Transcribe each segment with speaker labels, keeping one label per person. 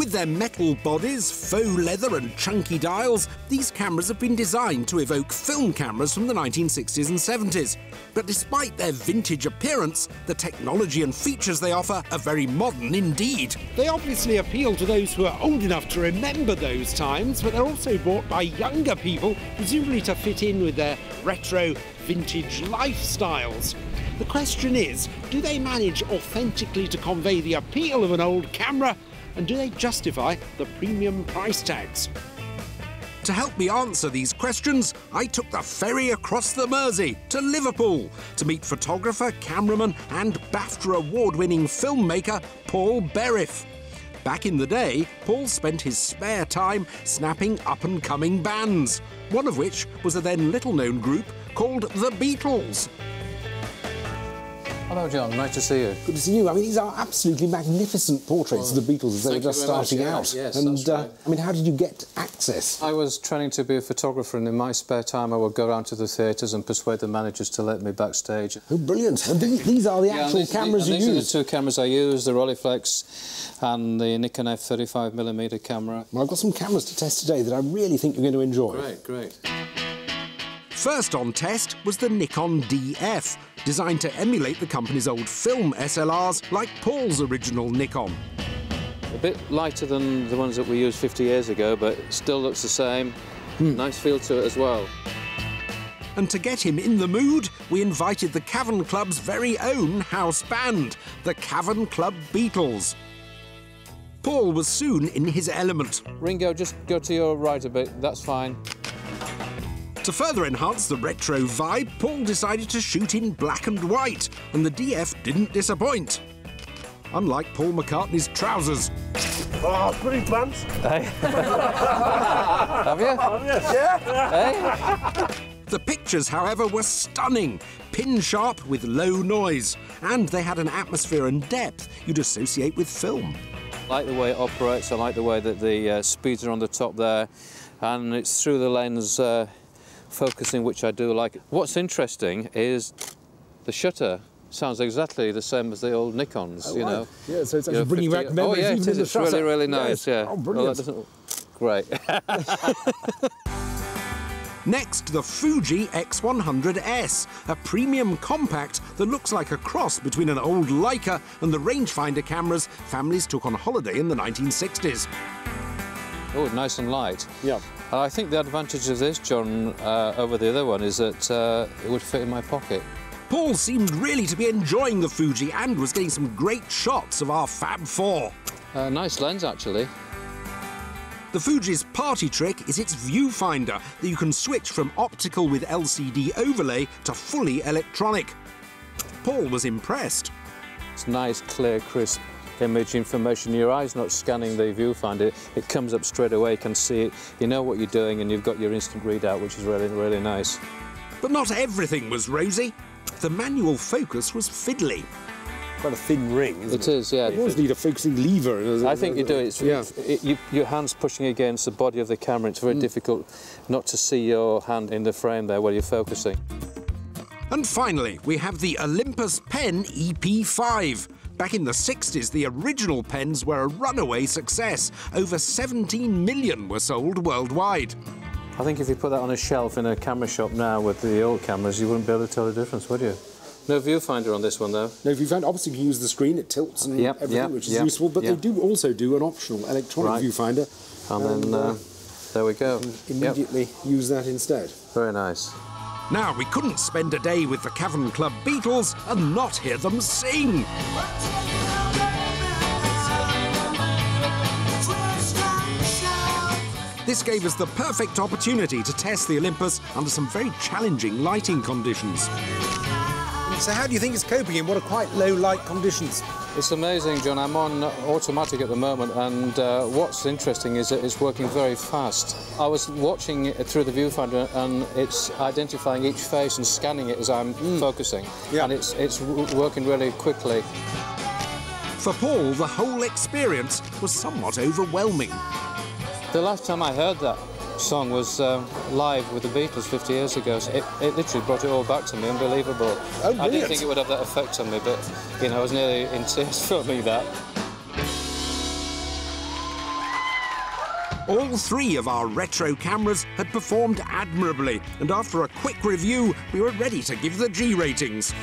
Speaker 1: With their metal bodies, faux leather and chunky dials, these cameras have been designed to evoke film cameras from the 1960s and 70s. But despite their vintage appearance, the technology and features they offer are very modern indeed.
Speaker 2: They obviously appeal to those who are old enough to remember those times, but they're also bought by younger people, presumably to fit in with their retro, vintage lifestyles. The question is, do they manage authentically to convey the appeal of an old camera, and do they justify the premium price tags?
Speaker 1: To help me answer these questions, I took the ferry across the Mersey to Liverpool to meet photographer, cameraman and BAFTA award-winning filmmaker Paul Beriff. Back in the day, Paul spent his spare time snapping up-and-coming bands, one of which was a then little-known group called the Beatles.
Speaker 3: Hello, John. Nice to see you.
Speaker 4: Good to see you. I mean, these are absolutely magnificent portraits of the Beatles as they were just starting out.
Speaker 3: Yes,
Speaker 4: and
Speaker 3: that's right.
Speaker 4: I mean, how did you get access?
Speaker 3: I was training to be a photographer, and in my spare time I would go around to the theatres and persuade the managers to let me backstage.
Speaker 4: Oh, brilliant. And these are the actual cameras you use?
Speaker 3: These are the two cameras I use, the Rolleiflex and the Nikon F35mm camera.
Speaker 4: Well, I've got some cameras to test today that I really think you're going to enjoy.
Speaker 3: Great, great.
Speaker 1: First on test was the Nikon DF, designed to emulate the company's old film SLRs like Paul's original Nikon.
Speaker 3: A bit lighter than the ones that we used 50 years ago, but it still looks the same. Nice feel to it as well.
Speaker 1: And to get him in the mood, we invited the Cavern Club's very own house band, the Cavern Club Beatles. Paul was soon in his element.
Speaker 3: Ringo, just go to your right a bit, that's fine.
Speaker 1: To further enhance the retro vibe, Paul decided to shoot in black and white, and the DF didn't disappoint. Unlike Paul McCartney's trousers.
Speaker 5: Oh, pretty pants.
Speaker 3: Hey. Have you?
Speaker 5: Yeah.
Speaker 3: Hey?
Speaker 1: The pictures, however, were stunning, pin-sharp with low noise, and they had an atmosphere and depth you'd associate with film.
Speaker 3: I like the way it operates, I like the way that the speeds are on the top there, and it's through the lens focusing, which I do like. What's interesting is the shutter sounds exactly the same as the old Nikons, you know.
Speaker 4: Yeah, so it's actually bringing back memories.
Speaker 3: Oh, yeah, it is. It's really, really nice, yeah.
Speaker 4: Oh, brilliant.
Speaker 3: Well, great.
Speaker 1: Next, the Fuji X100S, a premium compact that looks like a cross between an old Leica and the rangefinder cameras families took on holiday in the 1960s.
Speaker 3: Oh, nice and light.
Speaker 4: Yeah.
Speaker 3: I think the advantage of this, John, over the other one is that it would fit in my pocket.
Speaker 1: Paul seemed really to be enjoying the Fuji and was getting some great shots of our Fab Four.
Speaker 3: Nice lens, actually.
Speaker 1: The Fuji's party trick is its viewfinder that you can switch from optical with LCD overlay to fully electronic. Paul was impressed.
Speaker 3: It's nice, clear, crisp image information. Your eye's not scanning the viewfinder. It comes up straight away, you can see it, you know what you're doing, and you've got your instant readout, which is really, really nice.
Speaker 1: But not everything was rosy. The manual focus was fiddly.
Speaker 4: Quite a thin ring, isn't it?
Speaker 3: It is, yeah.
Speaker 4: You always need a focusing lever.
Speaker 3: I think you do. It's, your hand's pushing against the body of the camera. It's very difficult not to see your hand in the frame there where you're focusing.
Speaker 1: And finally, we have the Olympus Pen EP1. Back in the 60s, the original pens were a runaway success. Over 17 million were sold worldwide.
Speaker 3: I think if you put that on a shelf in a camera shop now with the old cameras, you wouldn't be able to tell the difference, would you? No viewfinder on this one, though.
Speaker 4: No viewfinder. Obviously, you can use the screen. It tilts and everything, which is useful. But they do also do an optional electronic viewfinder.
Speaker 3: And then, there we go.
Speaker 4: Immediately use that instead.
Speaker 3: Very nice.
Speaker 1: Now, we couldn't spend a day with the Cavern Club Beatles and not hear them sing. This gave us the perfect opportunity to test the Olympus under some very challenging lighting conditions.
Speaker 2: So how do you think it's coping in what are quite low light conditions?
Speaker 3: It's amazing, John. I'm on automatic at the moment, and what's interesting is that it's working very fast. I was watching it through the viewfinder, and it's identifying each face and scanning it as I'm focusing, and it's working really quickly.
Speaker 1: For Paul, the whole experience was somewhat overwhelming.
Speaker 3: The last time I heard that song was live with the Beatles 50 years ago. So it literally brought it all back to me, unbelievable.
Speaker 4: Oh,
Speaker 3: I didn't think it would have that effect on me, but, you know, I was nearly in tears filming that.
Speaker 1: All three of our retro cameras had performed admirably, and after a quick review, we were ready to give the G ratings.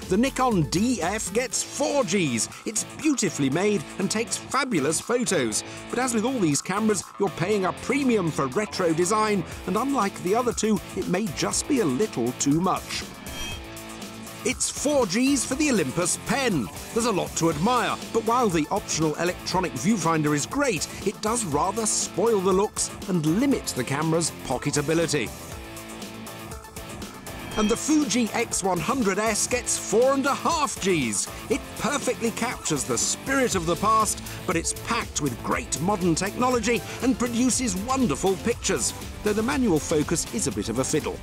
Speaker 1: The Nikon DF gets 4 Gs. It's beautifully made and takes fabulous photos. But as with all these cameras, you're paying a premium for retro design, and unlike the other two, it may just be a little too much. It's 4 Gs for the Olympus Pen. There's a lot to admire, but while the optional electronic viewfinder is great, it does rather spoil the looks and limit the camera's pocketability. And the Fuji X100S gets 4.5 Gs. It perfectly captures the spirit of the past, but it's packed with great modern technology and produces wonderful pictures, though the manual focus is a bit of a fiddle.